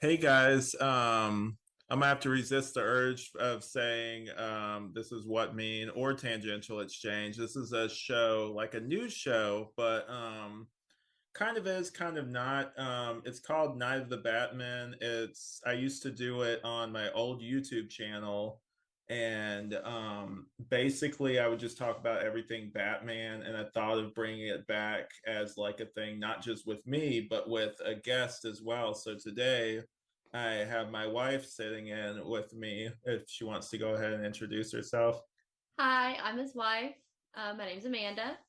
Hey guys, I'm gonna have to resist the urge of saying this is what mean or tangential exchange. This is a show, like a news show, but kind of is, kind of not. It's called Night of the Batman. I used to do it on my old YouTube channel, and basically I would just talk about everything Batman, and I thought of bringing it back as like a thing, not just with me, but with a guest as well. So today I have my wife sitting in with me if she wants to go ahead and introduce herself. Hi, I'm his wife. My name's Amanda.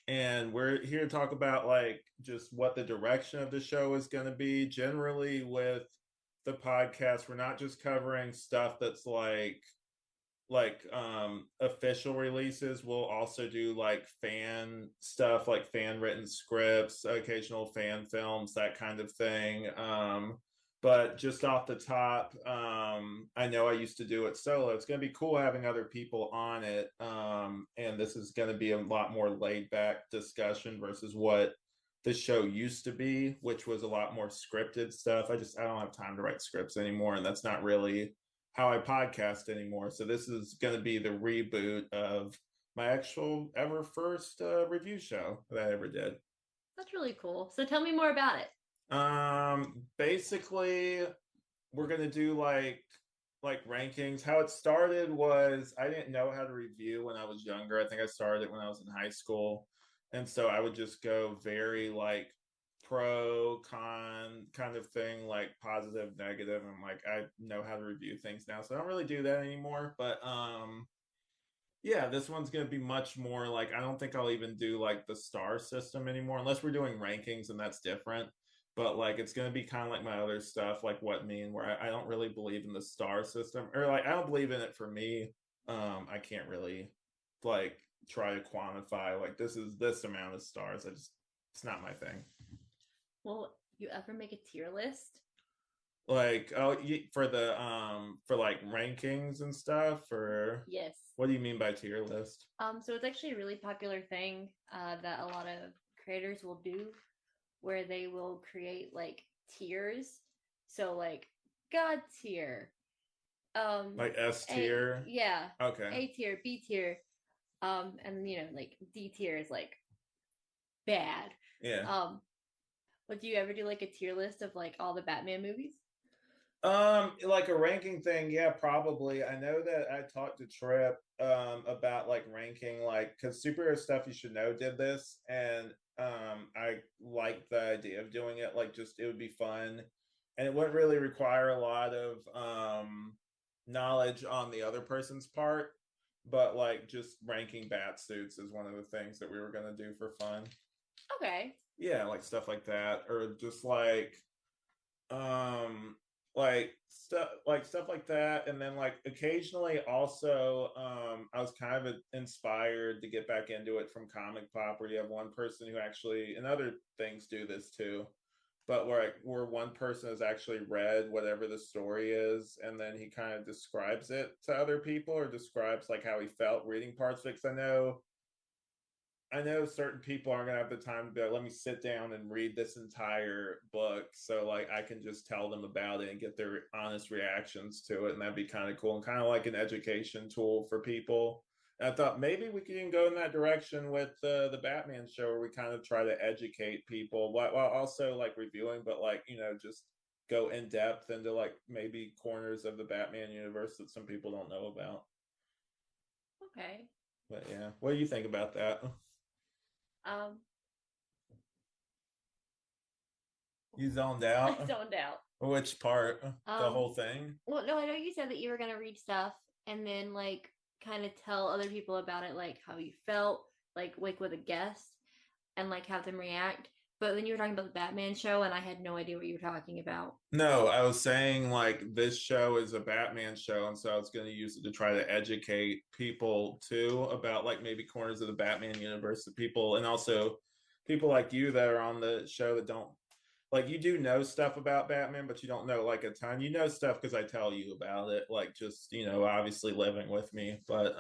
And we're here to talk about like just what the direction of the show is going to be. Generally, with the podcast, we're not just covering stuff that's like official releases. We'll also do like fan stuff, like fan written scripts, occasional fan films, that kind of thing. But just off the top, I know I used to do it solo. It's going to be cool having other people on it. And this is going to be a lot more laid back discussion versus what the show used to be, which was a lot more scripted stuff. I don't have time to write scripts anymore, and that's not really how I podcast anymore. So this is going to be the reboot of my actual ever first review show that I ever did. That's really cool. So tell me more about it. Basically, we're gonna do like rankings. How it started was I didn't know how to review when I was younger. I think I started it when I was in high school, and so I would just go very like pro con kind of thing, like positive, negative. And like I know how to review things now, so I don't really do that anymore. But yeah, this one's going to be much more like I don't think I'll even do like the star system anymore unless we're doing rankings and that's different. But like it's going to be kind of like my other stuff, like what mean, where I don't really believe in the star system or like I don't believe in it for me. I can't really like try to quantify like this is this amount of stars. It's not my thing. Will you ever make a tier list? Like for the for like rankings and stuff or Yes. what do you mean by tier list? So it's actually a really popular thing that a lot of creators will do where they will create like tiers. So like God tier, Like S A tier? yeah, Okay. A tier, B tier, and like D tier is like bad. Yeah. Um, would you ever do like a tier list of like all the Batman movies? Like a ranking thing, yeah, probably. I know that I talked to Trip about like ranking like because superhero stuff you should know did this and I like the idea of doing it like just it would be fun and it wouldn't really require a lot of knowledge on the other person's part, but like just ranking bat suits is one of the things that we were gonna do for fun. Okay. Yeah, like stuff like that, or just um like stuff like that, and then like occasionally also I was kind of inspired to get back into it from comic pop where you have one person who actually and other things do this too, but where one person has actually read whatever the story is and then he kind of describes it to other people or describes like how he felt reading parts of it. Because I know certain people aren't gonna have the time to be like, let me sit down and read this entire book. So like I can just tell them about it and get their honest reactions to it. And that'd be kind of cool and kind of like an education tool for people. And I thought maybe we could even go in that direction with the Batman show where we kind of try to educate people while also like reviewing, but like, just go in depth into like maybe corners of the Batman universe that some people don't know about. Okay. But yeah, what do you think about that? Um, You zoned I out? zoned out. Which part? The Um, whole thing? well, no, I know you said that you were gonna read stuff and then like kind of tell other people about it, like how you felt, like with a guest and like have them react. But then you were talking about the Batman show, and I had no idea what you were talking about. No, I was saying like this show is a Batman show, and so I was going to use it to try to educate people too about like maybe corners of the Batman universe that people and also people like you that are on the show that don't like you do know stuff about Batman, but you don't know like a ton. You know stuff because I tell you about it, like just obviously living with me. But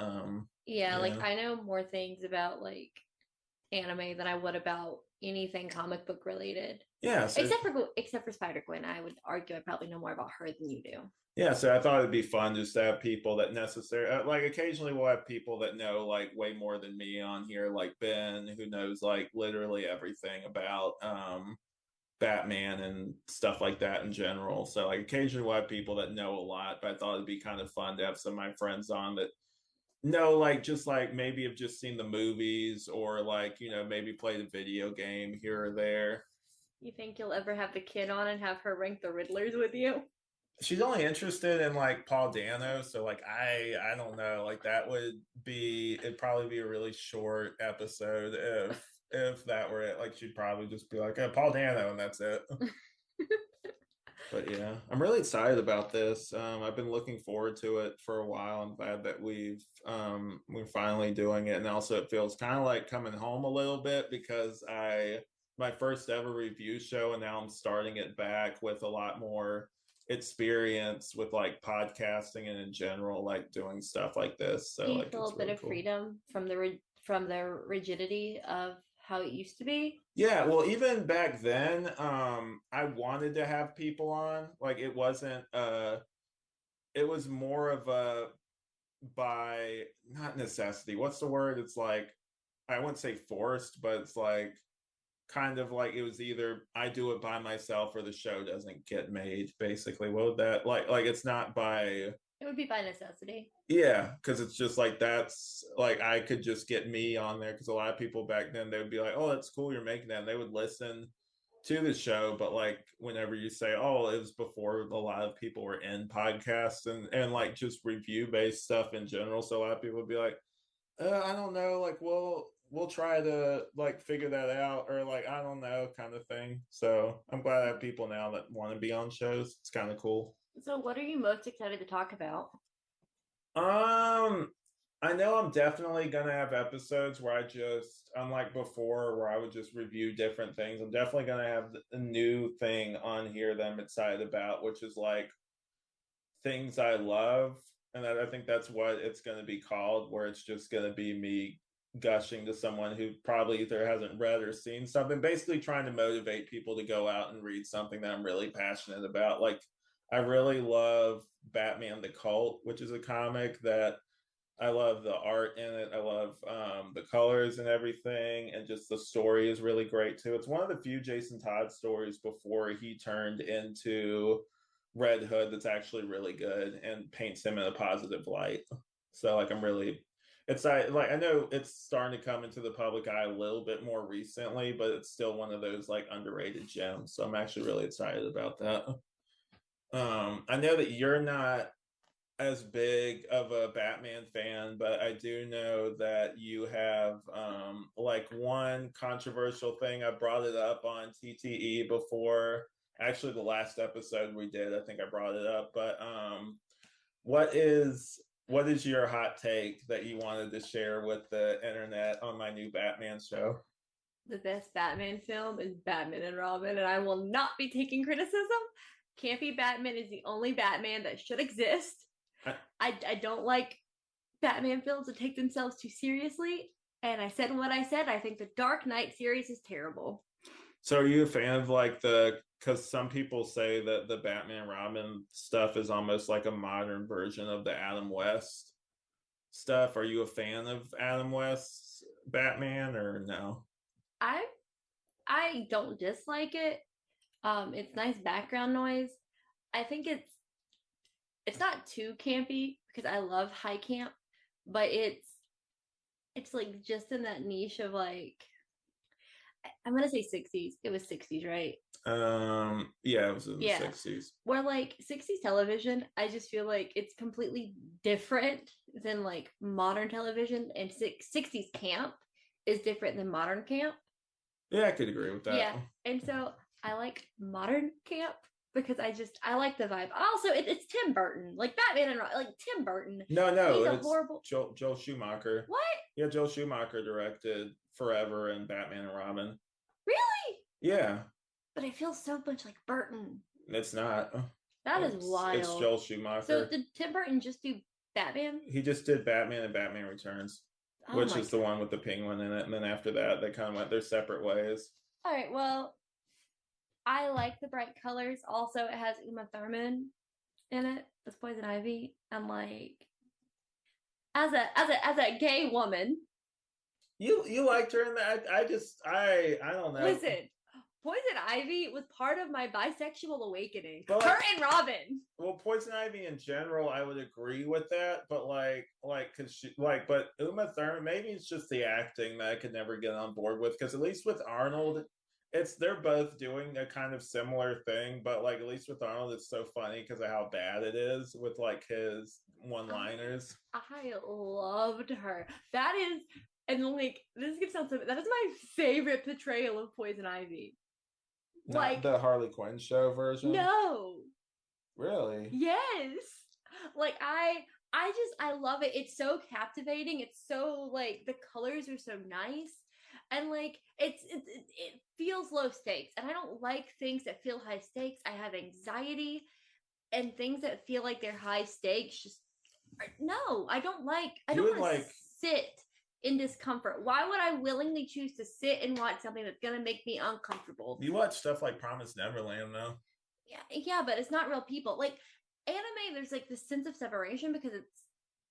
Yeah, like yeah. I know more things about like anime than I would about anything comic book related. Yeah, so Except for Spider Gwen, I would argue I probably know more about her than you do. yeah, so I thought it'd be fun just to have people that necessarily like occasionally we'll have people that know like way more than me on here, like Ben, who knows like literally everything about Batman and stuff like that in general. So like occasionally we'll have people that know a lot, but I thought it'd be kind of fun to have some of my friends on that know like just like maybe have just seen the movies or like, maybe played a video game here or there. You think you'll ever have the kid on and have her rank the Riddlers with you? She's only interested in like Paul Dano, so like I don't know, like that would be it'd probably be a really short episode if that were it. Like she'd probably just be like, Paul Dano, and that's it. But yeah, I'm really excited about this. I've been looking forward to it for a while. I'm glad that we're finally doing it, and also it feels kind of like coming home a little bit because I my first ever review show, and now I'm starting it back with a lot more experience with like podcasting and in general, like doing stuff like this. Do So you like feel it's a bit really of cool. freedom from the rigidity of how it used to be? Yeah, well, even back then, I wanted to have people on. Like it wasn't it was more of a by not necessity. What's the word? It's like I wouldn't say forced, but it's like kind of like it was either I do it by myself or the show doesn't get made, basically. What would that like it's not by It would be by necessity. yeah, because it's just like that's like I could just get me on there because a lot of people back then they would be like, "Oh, that's cool, you're making that." And they would listen to the show, but like whenever you say, "Oh, it was before a lot of people were in podcasts and like just review based stuff in general," so a lot of people would be like, I don't know, like we'll try to like figure that out or like I don't know kind of thing. So I'm glad I have people now that want to be on shows. It's kind of cool. So, what are you most excited to talk about? Um, I know I'm definitely gonna have episodes where I just, unlike before, where I would just review different things. I'm definitely gonna have a new thing on here that I'm excited about, which is like things I love, and I think that's what it's gonna be called, where it's just gonna be me gushing to someone who probably either hasn't read or seen something, basically trying to motivate people to go out and read something that I'm really passionate about. Like I really love Batman the Cult, which is a comic that I love the art in it. I love the colors and everything, and just the story is really great too. It's one of the few Jason Todd stories before he turned into Red Hood that's actually really good and paints him in a positive light. So like I'm really it's like I know it's starting to come into the public eye a little bit more recently, but it's still one of those like underrated gems. So I'm actually really excited about that. I know that you're not as big of a Batman fan, but I do know that you have like one controversial thing. I brought it up on TTE before. Actually, the last episode we did, I think I brought it up. But what is what is your hot take that you wanted to share with the internet on my new Batman show? The best Batman film is Batman and Robin, and I will not be taking criticism. Campy Batman is the only Batman that should exist. I, I don't like Batman films that take themselves too seriously. And I said what I said. I think the Dark Knight series is terrible. so are you a fan of like the because some people say that the Batman Robin stuff is almost like a modern version of the Adam West stuff. Are you a fan of Adam West's Batman or no? I I don't dislike it. It's nice background noise. I think it's not too campy because I love high camp, but it's like just in that niche of like I'm gonna say 60s. It was 60s, right? Yeah, it was in the Yeah. 60s. Where like 60s television, I just feel like it's completely different than like modern television, and 60s camp is different than modern camp. Yeah, I could agree with that. Yeah. And so I like modern camp because I like the vibe. Also, it's Tim Burton, like Batman and like Tim Burton. No, He's a it's horrible. Joel Schumacher. What? Yeah, Joel Schumacher directed Forever and Batman and Robin. Really? Yeah, But it feels so much like Burton. it's not. That is It's wild. Joel So Schumacher. did Tim Burton just do Batman? He just did Batman and Batman Returns, Oh which my is the god. one with the penguin in it. And then after that, they kind of went their separate ways. All right. Well, I like the bright colors. Also, it has Uma Thurman in it as Poison Ivy. And like as a gay woman, You liked her in that. I don't know. listen, Poison Ivy was part of my bisexual awakening. But Her like, and Robin. well, Poison Ivy in general, I would agree with that. But cause she but Uma Thurman, maybe it's just the acting that I could never get on board with. Because at least with Arnold, it's they're both doing a kind of similar thing. But like at least with Arnold, it's so funny because of how bad it is with like his one-liners. I loved her. That is, and like this is gonna sound so. That is my favorite portrayal of Poison Ivy. Not Like, the Harley Quinn show version. no, Really? yes, like I love it. It's so captivating. It's so like the colors are so nice, and like it feels low stakes. And I don't like things that feel high stakes. I have anxiety, and things that feel like they're high stakes just no. I You don't would want to like sit in discomfort. Why would I willingly choose to sit and watch something that's gonna make me uncomfortable? you watch stuff like Promised Neverland though. Yeah, but it's not real people. Like anime, there's like this sense of separation because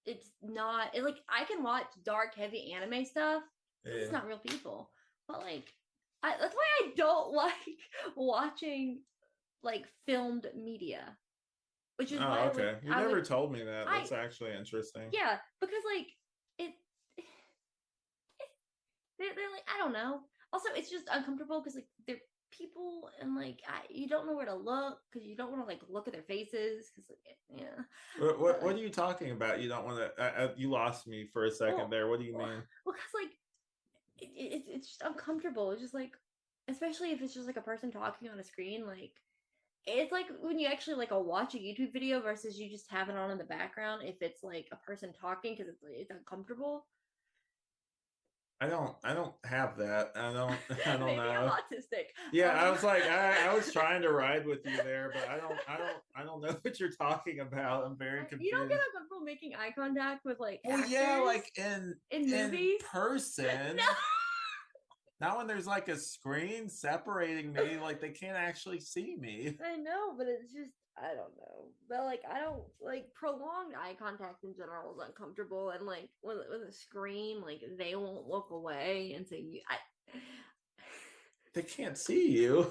it's not like I can watch dark, heavy anime stuff. Yeah. It's not real people. But like that's why I don't like watching like filmed media. Which is why Oh, okay. You I never would told me that. That's actually interesting. yeah, because like it they're like I don't know. Also, it's just uncomfortable because like they're people and like you don't know where to look because you don't want to like look at their faces because like, yeah. What are you talking about? You don't want to. You lost me for a second there. What do you mean? Well, because like it's just uncomfortable. It's just like, especially if it's just like a person talking on a screen. Like it's like when you actually like watch a YouTube video versus you just have it on in the background. If it's like a person talking because it's uncomfortable. I don't have that. I don't Maybe I'm know. autistic. Yeah, I was like, I was trying to ride with you there, but I don't know what you're talking about. I'm very confused. You don't get uncomfortable making eye contact with like well, actors yeah, like in movies. person. No. Not when there's like a screen separating me, like they can't actually see me. I know, but it's just I don't know. But like I don't like prolonged eye contact in general is uncomfortable, and like with a screen, like they won't look away, and so you they can't see you.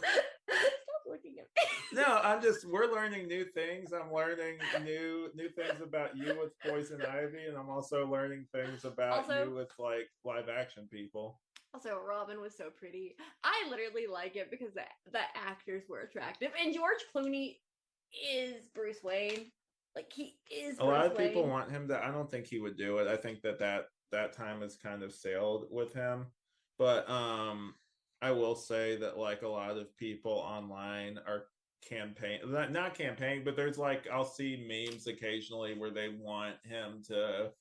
Stop looking at me. No, we're learning new things. I'm learning new things about you with Poison Ivy, and I'm also learning things about you with like live action people. Also, Robin was so pretty. I literally like it because the actors were attractive, and George Clooney is Bruce Wayne. Like he is. A lot of people want him to. I don't think he would do it. I think that time has kind of sailed with him. But I will say that like a lot of people online are not campaigning, but there's like I'll see memes occasionally where they want him to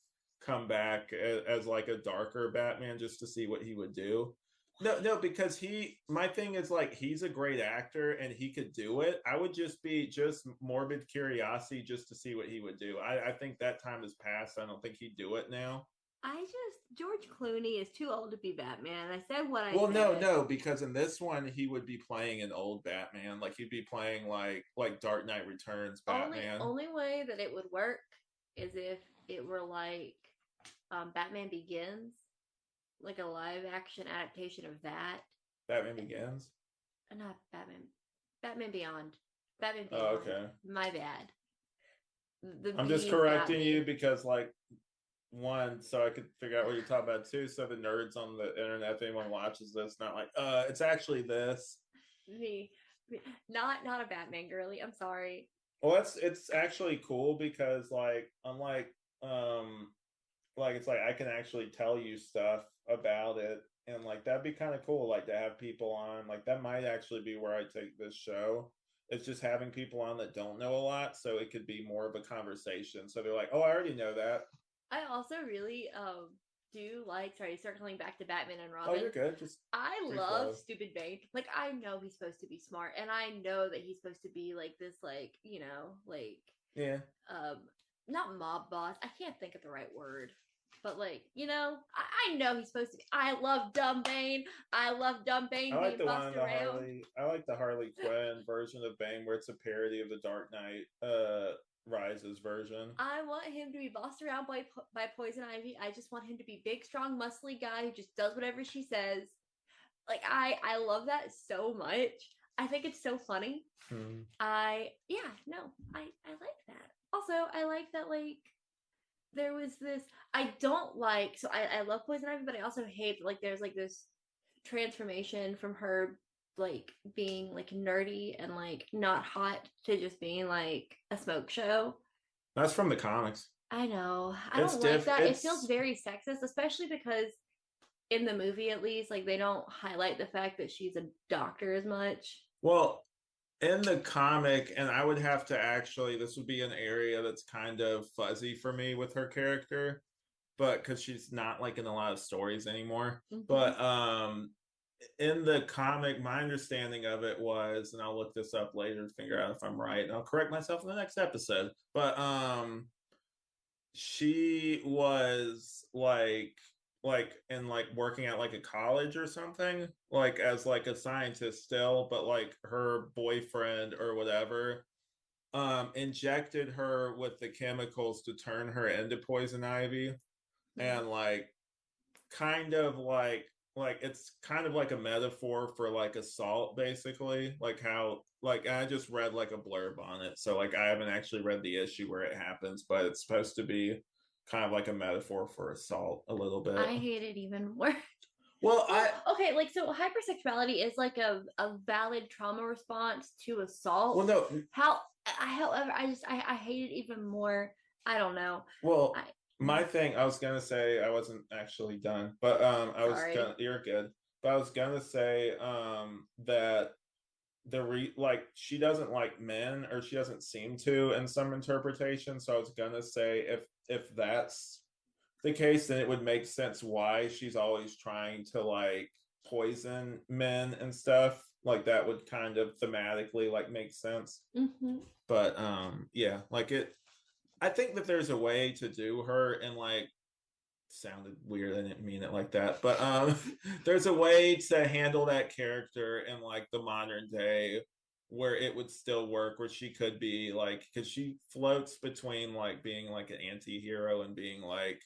come back as like a darker Batman just to see what he would do. No, because my thing is like he's a great actor and he could do it. I would just be just morbid curiosity just to see what he would do. I think that time has passed. I don't think he'd do it now. George Clooney is too old to be Batman. I said what I well, said. no, because in this one he would be playing an old Batman. Like he'd be playing like Dark Knight Returns Batman. Only way that it would work is if it were like Batman Begins, like a live action adaptation of that. Batman Begins? Not Batman. Batman Beyond. Batman Beyond. Oh, okay. My bad. I'm just correcting you because like one, so I could figure out what you're talking about too. So the nerds on the internet, if anyone watches this, not like, it's actually this. Me. Not a Batman girly. I'm sorry. Well, it's actually cool because like unlike like it's like I can actually tell you stuff about it, and like that'd be kind of cool, like to have people on. Like that might actually be where I take this show. It's just having people on that don't know a lot, so it could be more of a conversation. So they're like, "Oh, I already know that." I also really do like circling back to Batman and Robin. Oh, you're good. I love stupid Bane. Like I know he's supposed to be smart, and I know that he's supposed to be like this, like like yeah, not mob boss. I can't think of the right word. But like, I know he's supposed to be. I love dumb Bane. I love dumb I Bane like being the one bussed in the around. Harley. I like the Harley Quinn version of Bane, where it's a parody of the Dark Knight Rises version. I want him to be bossed around by Poison Ivy. I just want him to be big, strong, muscly guy who just does whatever she says. Like I love that so much. I think it's so funny. Hmm. I like that. Also, I like that like there was this I don't like so I love Poison Ivy, but I also hate like there's like this transformation from her like being like nerdy and like not hot to just being like a smoke show. That's from the comics. I know. I It's don't like diff. that. It feels It's very sexist, especially because in the movie at least, like they don't highlight the fact that she's a doctor as much. well in the comic, and I would have to actually. This would be an area that's kind of fuzzy for me with her character, but because she's not like in a lot of stories anymore. Mm-hmm. But in the comic, my understanding of it was, and I'll look this up later to figure out if I'm right, and I'll correct myself in the next episode. But she was like in like working at like a college or something, like as like a scientist still, but like her boyfriend or whatever injected her with the chemicals to turn her into poison ivy, Mm-hmm. and like kind of like it's kind of like a metaphor for like assault, basically, like how like I just read like a blurb on it, so like I haven't actually read the issue where it happens, but it's supposed to be kind of like a metaphor for assault a little bit. I hate it even more. Well, Well, okay, like so hypersexuality is like a valid trauma response to well, assault. no, However, I hate it even more. I don't know. well, I my thing, I was gonna say, I wasn't actually done, but I was gonna, sorry. you're good, but I was gonna say that like she doesn't like men, or she doesn't seem to in some interpretation, so I was gonna say if that's the case, then it would make sense why she's always trying to like poison men and stuff, like that would kind of thematically like make sense. Hmm. But yeah, like it, I think that there's a way to do her, and like sounded weird, I didn't mean it like that, but there's a way to handle that character in like the modern day where it would still work, where she could be like, because she floats between like being like an anti-hero and being like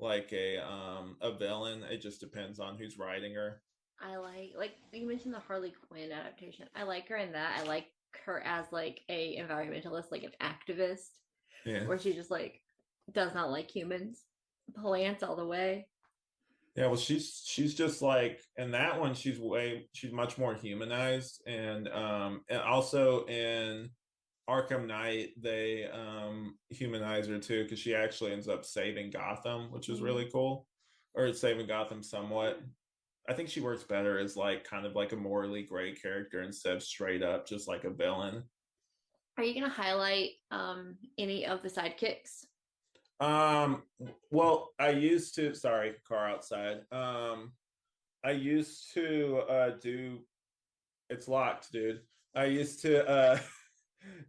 a villain. It just depends on who's writing her. I like you mentioned the Harley Quinn adaptation. I like her in that. I like her as like a environmentalist, like an activist, Yeah. where she just like does not like humans. Plants all the way. Yeah, well, she's just like in that one, she's much more humanized, and also in Arkham Knight, they humanize her too, because she actually ends up saving Gotham, which is Mm. really cool, or saving Gotham somewhat. I think she works better as like kind of like a morally gray character instead of straight up just like a villain. Are you gonna highlight any of the sidekicks? Um, well, I used to. Sorry, car outside. I used to do. It's locked, dude. I used to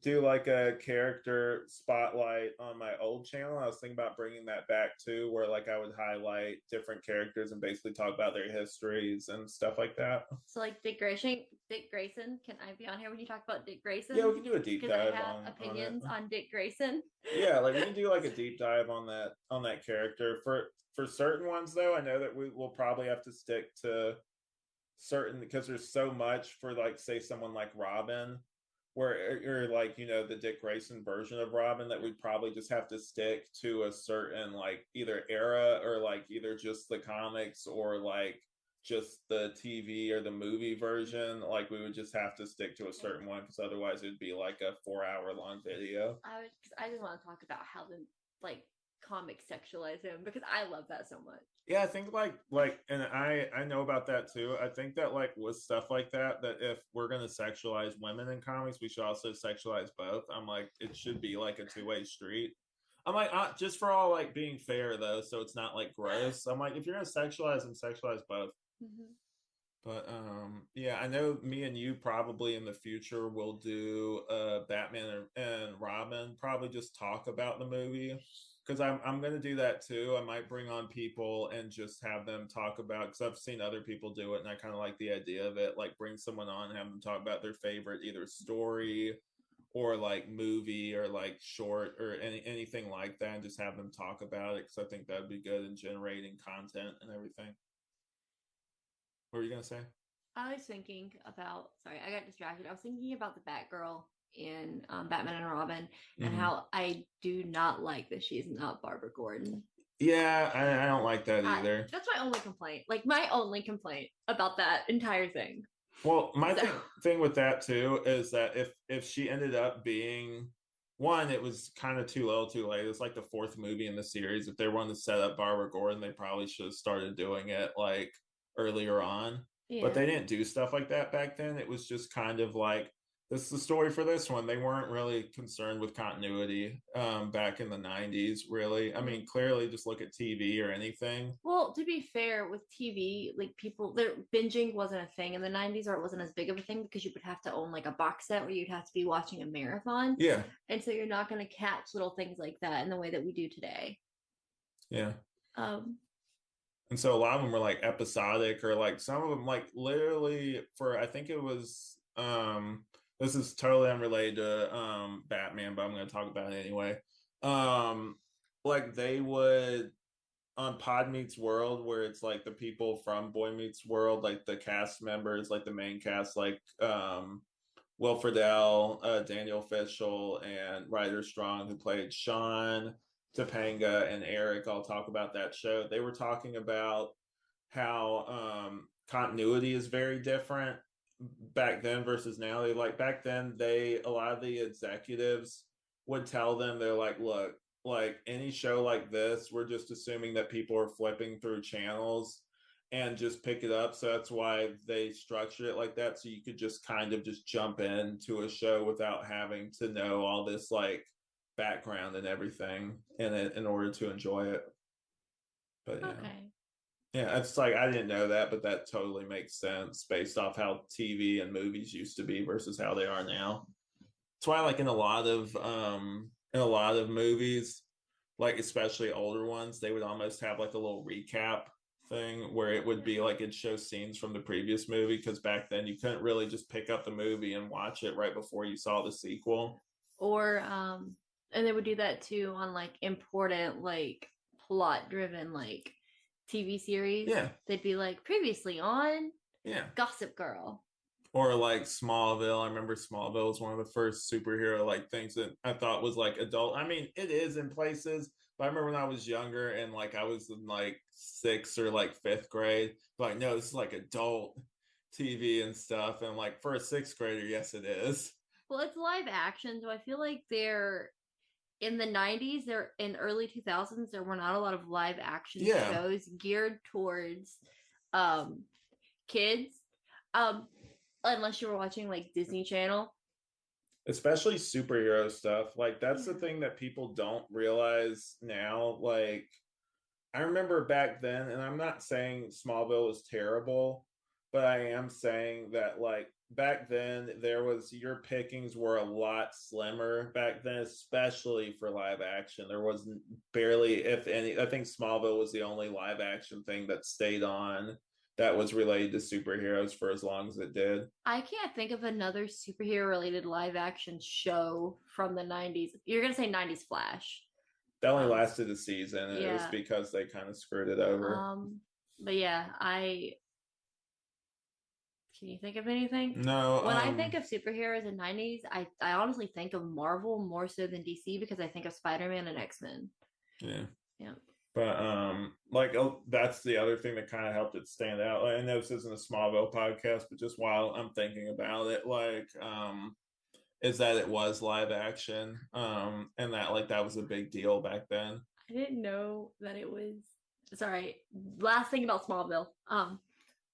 do like a character spotlight on my old channel. I was thinking about bringing that back too, where like I would highlight different characters and basically talk about their histories and stuff like that. So like Dick Grayson. Can I be on here when you talk about Dick Yeah, we Grayson? can do a deep Because I dive have on it. opinions on Dick Grayson. Yeah, like we can do like a deep dive on that character. For certain ones though, I know that we will probably have to stick to certain, because there's so much for like say someone like Robin, where or like the Dick Grayson version of Robin, that we'd probably just have to stick to a certain like either era, or like either just the comics, or like just the TV or the movie version. Like we would just have to stick to a certain one, because otherwise it'd be like a 4 hour long video. I just want to talk about how the like comics sexualize him because I love that so much. Yeah, I think and I know about that too. I think that like with stuff like that, that if we're gonna sexualize women in comics, we should also sexualize both. I'm like, it should be like a two-way street. I'm like, just for all like being fair though, so it's not like gross. I'm like, if you're gonna sexualize them, sexualize both. Mm-hmm. But yeah, I know me and you probably in the future will do Batman and Robin, probably just talk about the movie. Because I'm gonna do that too. I might bring on people and just have them talk about, because I've seen other people do it and I kind of like the idea of it. Like bring someone on and have them talk about their favorite either story or like movie or like short or anything like that, and just have them talk about it, because I think that'd be good in generating content and everything. What were you gonna say? I was thinking about, sorry, I got distracted. I was thinking about the Batgirl in Batman and Robin, and Mm-hmm. how I do not like that she's not Barbara Gordon. Yeah, I don't like that either. That's my only complaint. Like my only complaint about that entire thing. Well, my So thing with that too is that if she ended up being one, it was kind of too little, too late. It's like the fourth movie in the series. If they wanted to set up Barbara Gordon, they probably should have started doing it like earlier on. But yeah. they didn't do stuff like that back then. It was just kind of like, this is the story for this one. They weren't really concerned with continuity back in the 90s, really. I mean, clearly just look at TV or anything. Well, to be fair, with TV, like people, their binging wasn't a thing in the 90s, or it wasn't as big of a thing because you would have to own like a box set where you'd have to be watching a marathon. Yeah, And so you're not going to catch little things like that in the way that we do today. yeah. Um, And so a lot of them were like episodic, or like some of them like literally for, I think it was this is totally unrelated to Batman, but I'm going to talk about it anyway. Um like they would, on Pod Meets World, where it's like the people from Boy Meets World, like the cast members, like the main cast, like Will Friedle, Daniel Fishel, and Ryder Strong, who played Sean, Topanga, and Eric, all talk about that show. They were talking about how continuity is very different back then versus now. They like back then, they a lot of the executives would tell them, they're like, look, like any show like this, we're just assuming that people are flipping through channels and just pick it up. So that's why they structured it like that. So you could just kind of just jump into a show without having to know all this like background and everything in it in order to enjoy it. But yeah. okay. Yeah, it's like I didn't know that, but that totally makes sense based off how TV and movies used to be versus how they are now. That's why like in a lot of movies, like especially older ones, they would almost have like a little recap thing where it would be like it shows scenes from the previous movie, because back then you couldn't really just pick up the movie and watch it right before you saw the sequel. Or and they would do that too on like important like plot driven like TV series. Yeah. They'd be like previously on Yeah. Gossip Girl. Or like Smallville. I remember Smallville was one of the first superhero like things that I thought was like adult. I mean, it is in places, but I remember when I was younger and like I was in like sixth or like fifth grade, like, no, this is like adult TV and stuff. And like for a sixth grader, yes, it is. Well, it's live action, so I feel like they're in the 90s, they're in early 2000s, there were not a lot of live action Yeah. shows geared towards um kids. Um unless you were watching like Disney Channel. Especially superhero stuff. Like that's the Yeah. thing that people don't realize now. Like I remember back then, and I'm not saying Smallville was terrible, but I am saying that like back then there was, your pickings were a lot slimmer back then, especially for live action. There wasn't barely, if any. I think Smallville was the only live action thing that stayed on that was related to superheroes for as long as it did. I can't think of another superhero related live action show from the 90s. You're going to say 90s Flash. That only lasted a season, and it was Yeah. because they kind of screwed it over. But yeah, I can you think of anything? No, When I think of superheroes in 90s, I honestly think of Marvel more so than DC because I think of Spider-Man and X-Men. yeah. Yeah. But like that's the other thing that kind of helped it stand out. Like, I know this isn't a Smallville podcast, but just while I'm thinking about it, like is that it was live action, and that like that was a big deal back then. I didn't know that it was. Sorry. Last thing about Smallville.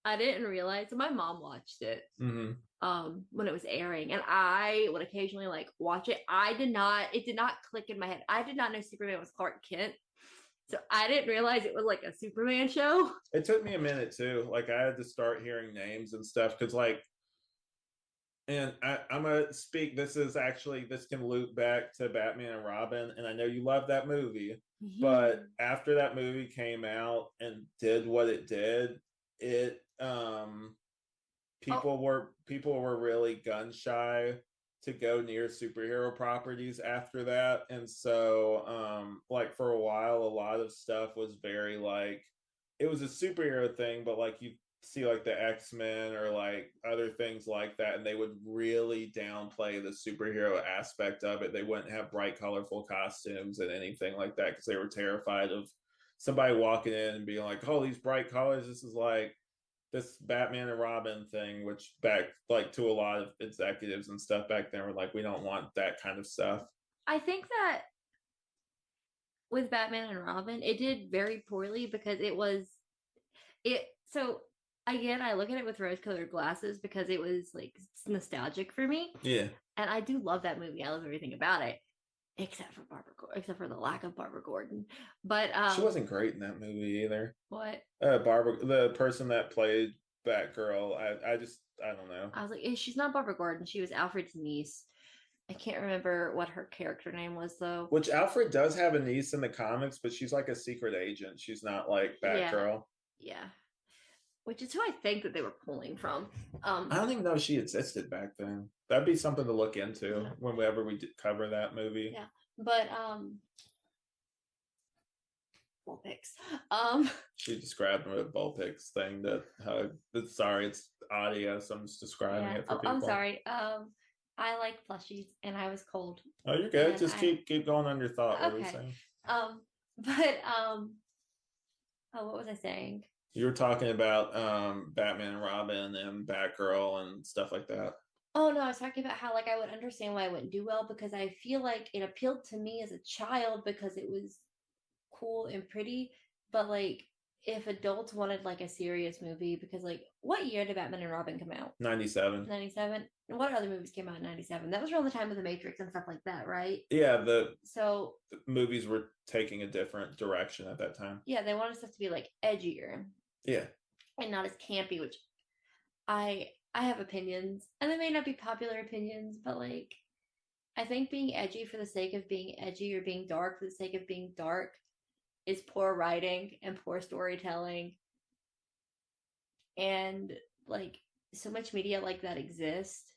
I didn't realize. So my mom watched it. Mm-hmm. When it was airing, and I would occasionally like watch it. I did not. It did not click in my head. I did not know Superman was Clark Kent. So I didn't realize it was like a Superman show. It took me a minute too. Like I had to start hearing names and stuff because like, and I'm gonna speak. This is actually this can loop back to Batman and Robin, and I know you love that movie, but after that movie came out and did what it did, it Oh, people were really gun shy to go near superhero properties after that, and so like for a while a lot of stuff was very like it was a superhero thing, but like you see like the X-Men or like other things like that, and they would really downplay the superhero aspect of it. They wouldn't have bright colorful costumes and anything like that because they were terrified of somebody walking in and being like, oh, these bright colors, this is like this Batman and Robin thing, which back like to a lot of executives and stuff back then were like, we don't want that kind of stuff. I think that with Batman and Robin, it did very poorly because it was it. So again, I look at it with rose-colored glasses because it was like nostalgic for me, Yeah, and I do love that movie. I love everything about it, except for the lack of Barbara Gordon. But she wasn't great in that movie either. what Barbara, the person that played Batgirl, I don't know. I was like, she's not Barbara Gordon. She was Alfred's niece. I can't remember what her character name was though. Which Alfred does have a niece in the comics, but she's like a secret agent. She's not like Yeah, Batgirl. yeah. Which is who I think that they were pulling from. I don't even know she existed back then. That'd be something to look into whenever we cover that movie. Yeah, but Vulpix. She described the Vulpix thing that sorry, it's audio, so I'm just describing yeah. it for Oh, people. I'm sorry. I like plushies, and I was cold. Oh, you're good. Just keep going on your thought. What were you saying? But oh, what was I saying? You were talking about Batman and Robin and Batgirl and stuff like that. Oh no, I was talking about how like I would understand why it wouldn't do well because I feel like it appealed to me as a child because it was cool and pretty, but like if adults wanted like a serious movie, because like what year did Batman and Robin come out? 97. 97. And what other movies came out in 97? That was around the time of the Matrix and stuff like that, right? Yeah, So the movies were taking a different direction at that time. yeah, they wanted stuff to be like edgier. Yeah. And not as campy, which I have opinions, and they may not be popular opinions, but like I think being edgy for the sake of being edgy or being dark for the sake of being dark is poor writing and poor storytelling. And like so much media like that exists.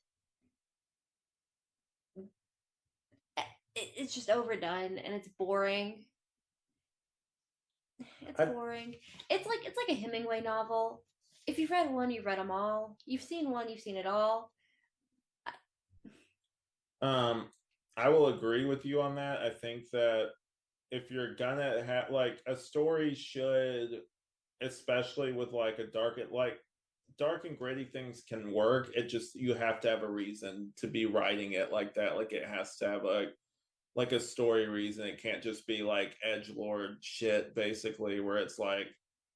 It's just overdone and it's boring. It's boring. It's like a Hemingway novel. If you've read one, you've read them all. You've seen one, you've seen it all. I will agree with you on that. I think that if you're gonna have like a story should, especially with like a dark and gritty things can work. It just you have to have a reason to be writing it like that. Like it has to have like a story reason. It can't just be like edgelord shit basically where it's like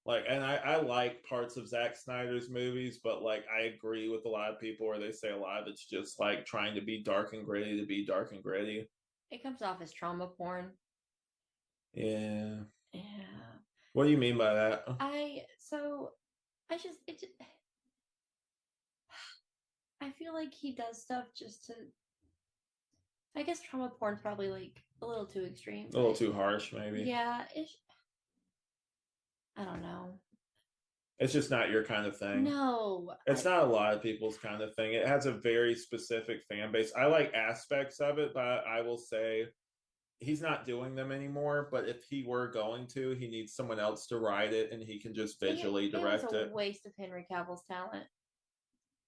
and I like parts of Zack Snyder's movies, but like I agree with a lot of people where they say a lot of it's just like trying to be dark and gritty to be dark and gritty. It comes off as trauma porn. Yeah. Yeah. What do you mean by that? I just it just, I feel like he does stuff just to. I guess trauma porn's probably like a little too extreme. A little too harsh, maybe. Yeah, I don't know. It's just not your kind of thing. No, it's not a lot of people's kind of thing. It has a very specific fan base. I like aspects of it, but I will say he's not doing them anymore. But if he were going to, he needs someone else to write it, and he can just visually direct it. It's a waste of Henry Cavill's talent.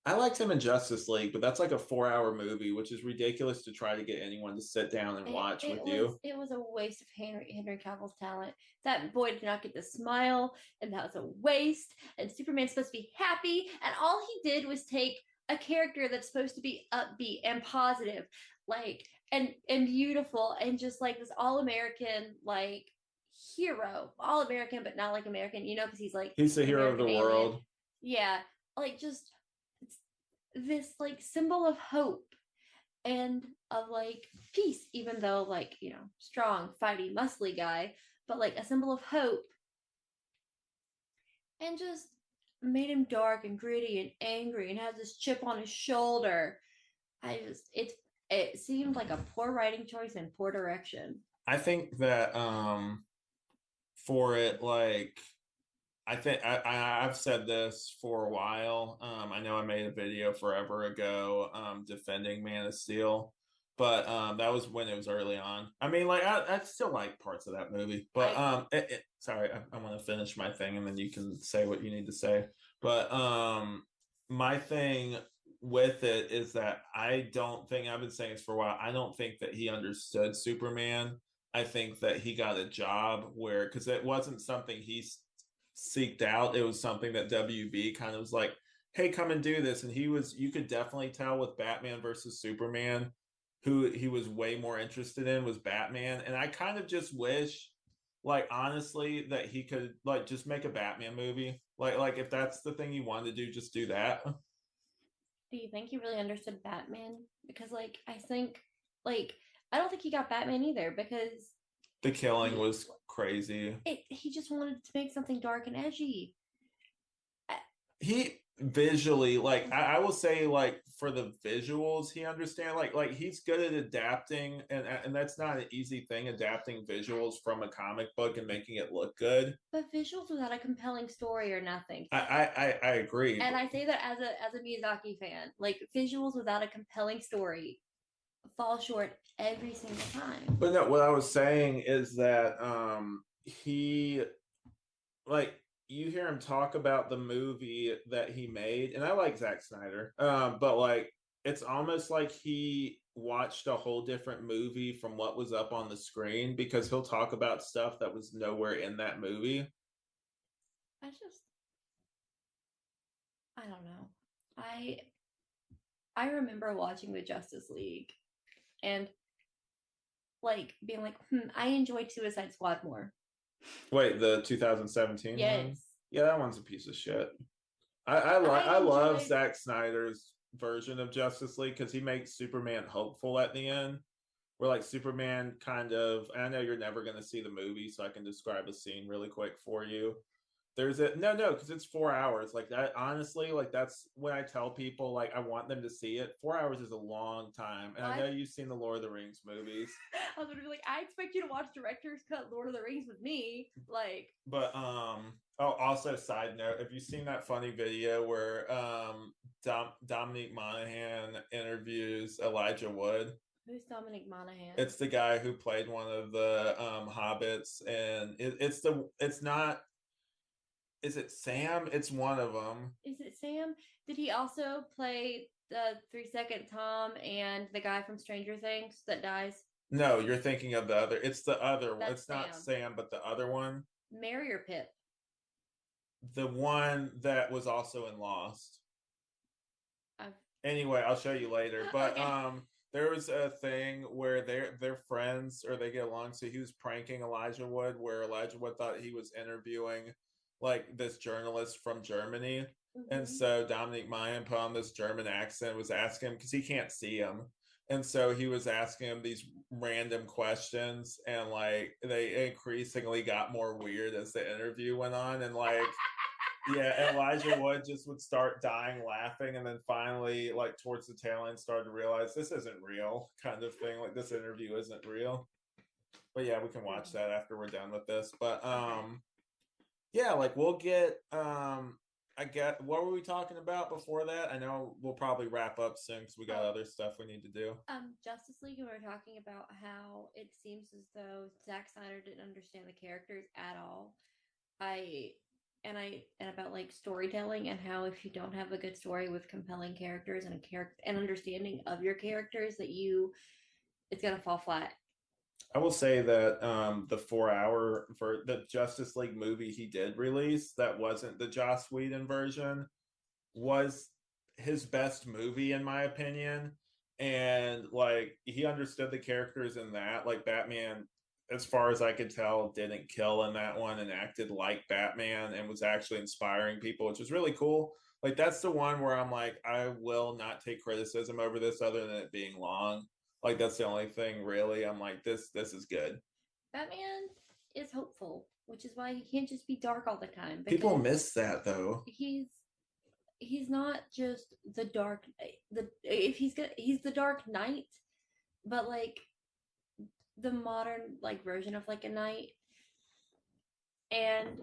I liked him in Justice League, but that's like a 4-hour movie, which is ridiculous to try to get anyone to sit down and watch with you. It was a waste of Henry Cavill's talent. That boy did not get the smile, and that was a waste. And Superman's supposed to be happy, and all he did was take a character that's supposed to be upbeat and positive, like and beautiful, and just like this all-American like hero, all-American but not like American, you know, because he's the hero of the world. Yeah, like just this like symbol of hope and of like peace, even though like, you know, strong, fighty, muscly guy, but like a symbol of hope, and just made him dark and gritty and angry and has this chip on his shoulder. It seemed like a poor writing choice and poor direction. I think that for it, like I've said this for a while. I know I made a video forever ago defending Man of Steel, but that was when it was early on. I mean, like I still like parts of that movie, but sorry, I want to finish my thing and then you can say what you need to say. But my thing with it is that I don't think I've been saying this for a while. I don't think that he understood Superman. I think that he got a job where because it wasn't something he seeked out. It was something that WB kind of was like, hey, come and do this. And you could definitely tell with Batman versus Superman, who he was way more interested in was Batman. And I kind of just wish, like, honestly, that he could, like, just make a Batman movie. Like if that's the thing you wanted to do, just do that. Do you think he really understood Batman? Because, like, I think, like, I don't think he got Batman either because The killing was crazy. He just wanted to make something dark and edgy. He visually, like I will say, like for the visuals, he understand like he's good at adapting, and that's not an easy thing, adapting visuals from a comic book and making it look good. But visuals without a compelling story are nothing. I agree, and I say that as a Miyazaki fan, like visuals without a compelling story fall short every single time. But no, what I was saying is that he like you hear him talk about the movie that he made, and I like Zack Snyder, but like it's almost like he watched a whole different movie from what was up on the screen because he'll talk about stuff that was nowhere in that movie. I just, I don't know. I remember watching the Justice League and like being like, I enjoyed Suicide Squad more. Wait, the 2017 Yes. one? Yeah, that one's a piece of shit. I love Zack Snyder's version of Justice League because he makes Superman hopeful at the end. Where like Superman kind of, I know you're never going to see the movie, so I can describe a scene really quick for you. There's a no, because it's 4 hours. Like that, honestly, like that's when I tell people like I want them to see it. 4 hours is a long time, and I know you've seen the Lord of the Rings movies. I was gonna be like, I expect you to watch director's cut Lord of the Rings with me, like. But oh, also side note, have you seen that funny video where Dominique Monaghan interviews Elijah Wood? Who's Dominic Monaghan? It's the guy who played one of the hobbits, and it's not. Is it Sam? It's one of them. Is it Sam? Did he also play the 3 Second Tom and the guy from Stranger Things that dies? No, you're thinking of the other. It's the other one. That's It's not Sam, but the other one. Mary or Pip? The one that was also in Lost. Anyway, I'll show you later. But okay. There was a thing where they're friends or they get along. So he was pranking Elijah Wood, where Elijah Wood thought he was interviewing like this journalist from Germany. Mm-hmm. And so Dominic Mayan put on this German accent, was asking him because he can't see him. And so he was asking him these random questions, and like they increasingly got more weird as the interview went on. And like, yeah, Elijah Wood just would start dying laughing, and then finally, like towards the tail end, started to realize this isn't real, kind of thing. Like this interview isn't real. But yeah, we can watch that after we're done with this. But yeah, like we'll get I get what were we talking about before that? I know we'll probably wrap up soon because we got other stuff we need to do. Justice League, and we were talking about how it seems as though Zack Snyder didn't understand the characters at all. And about like storytelling and how if you don't have a good story with compelling characters and a character and understanding of your characters, that it's gonna fall flat. I will say that the 4 hour for the Justice League movie he did release, that wasn't the Joss Whedon version, was his best movie in my opinion. And like he understood the characters in that. Like Batman, as far as I could tell, didn't kill in that one and acted like Batman and was actually inspiring people, which was really cool. Like that's the one where I'm like, I will not take criticism over this other than it being long. Like that's the only thing really. I'm like, this is good. Batman is hopeful, which is why he can't just be dark all the time. People miss that though. He's not just the dark the if he's the Dark Knight, but like the modern like version of like a knight. And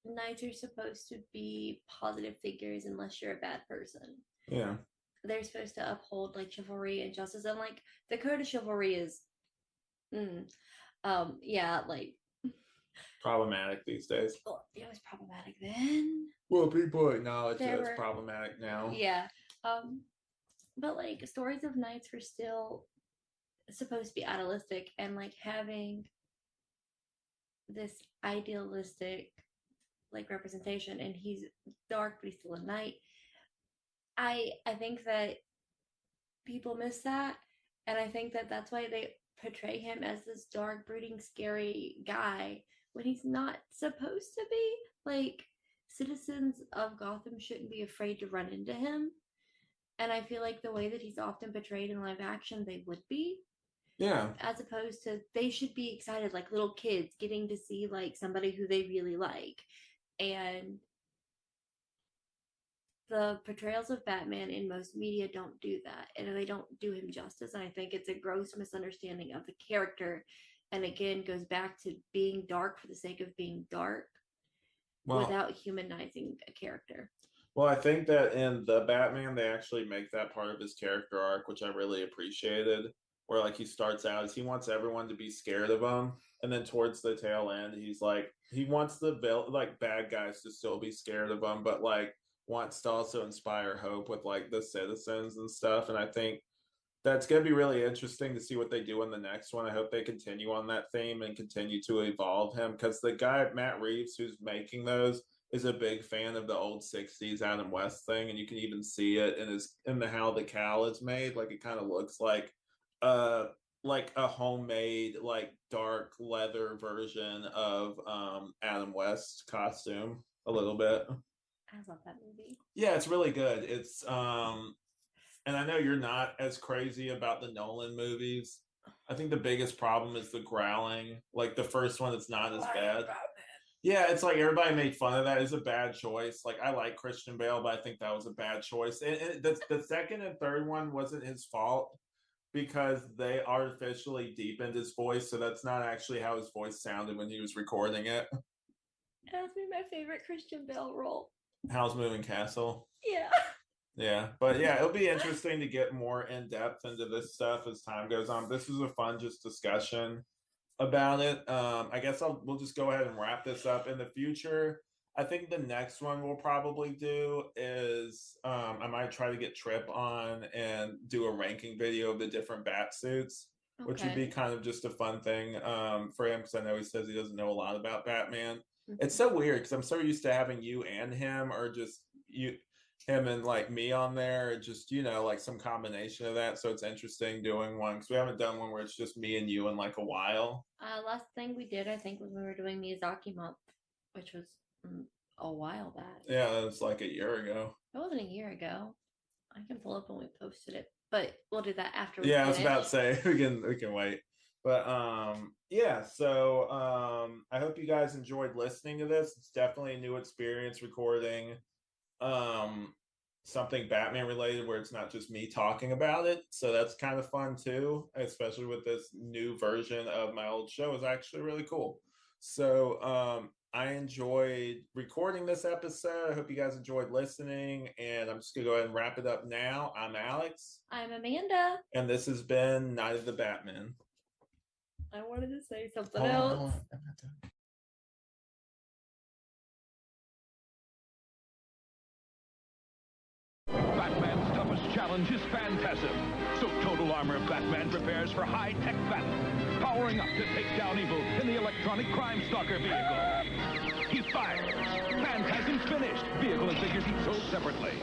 knights are supposed to be positive figures unless you're a bad person. Yeah. They're supposed to uphold like chivalry and justice, and like the code of chivalry is yeah, like problematic these days. well, it was problematic then. Well, people acknowledge that it's problematic now. Yeah. But like stories of knights were still supposed to be idealistic, and like having this idealistic like representation, and he's dark but he's still a knight. I think that people miss that, and I think that that's why they portray him as this dark, brooding, scary guy when he's not supposed to be. Like, citizens of Gotham shouldn't be afraid to run into him, and I feel like the way that he's often portrayed in live action, they would be. Yeah. As opposed to, they should be excited like little kids getting to see like somebody who they really like. And the portrayals of Batman in most media don't do that, and they don't do him justice. And I think it's a gross misunderstanding of the character, and again goes back to being dark for the sake of being dark, without humanizing a character. Well, I think that in the Batman, they actually make that part of his character arc, which I really appreciated. Where like he starts out as he wants everyone to be scared of him, and then towards the tail end, he's like he wants the like bad guys to still be scared of him, but like wants to also inspire hope with like the citizens and stuff. And I think that's going to be really interesting to see what they do in the next one. I hope they continue on that theme and continue to evolve him, because the guy Matt Reeves who's making those is a big fan of the old 60s Adam West thing, and you can even see it in the how the cowl is made. Like it kind of looks like a homemade like dark leather version of Adam West's costume a little bit. I love that movie. Yeah, it's really good. It's and I know you're not as crazy about the Nolan movies. I think the biggest problem is the growling. Like the first one, it's not as bad. Yeah, it's like everybody made fun of that. It's a bad choice. Like I like Christian Bale, but I think that was a bad choice. And the second and third one wasn't his fault, because they artificially deepened his voice, so that's not actually how his voice sounded when he was recording it. That's been my favorite Christian Bale role. Howl's Moving Castle. Yeah. Yeah, but yeah, it'll be interesting to get more in depth into this stuff as time goes on. This was a fun just discussion about it. I guess we'll just go ahead and wrap this up. In the future, I think the next one we'll probably do is I might try to get Trip on and do a ranking video of the different bat suits, which would be kind of just a fun thing for him, because I know he says he doesn't know a lot about Batman. It's so weird because I'm so used to having you and him, or just him and like me on there, just like some combination of that. So it's interesting doing one, because we haven't done one where it's just me and you in like a while. Last thing we did, I think, was when we were doing Miyazaki month, which was a while back. Yeah, that was like a year ago. It wasn't a year ago. I can pull up when we posted it, but we'll do that after. Yeah, I was about to say we can wait. But yeah, so I hope you guys enjoyed listening to this. It's definitely a new experience recording something Batman related where it's not just me talking about it. So that's kind of fun too, especially with this new version of my old show. Is actually really cool. So I enjoyed recording this episode. I hope you guys enjoyed listening, and I'm just gonna go ahead and wrap it up now. I'm Alex. I'm Amanda. And this has been Night of the Batman. I wanted to say something else. Batman's toughest challenge is Phantasm. So Total Armor Batman prepares for high-tech battle, powering up to take down evil in the electronic crime stalker vehicle. He fires. Phantasm's finished. Vehicle and figures each sold separately.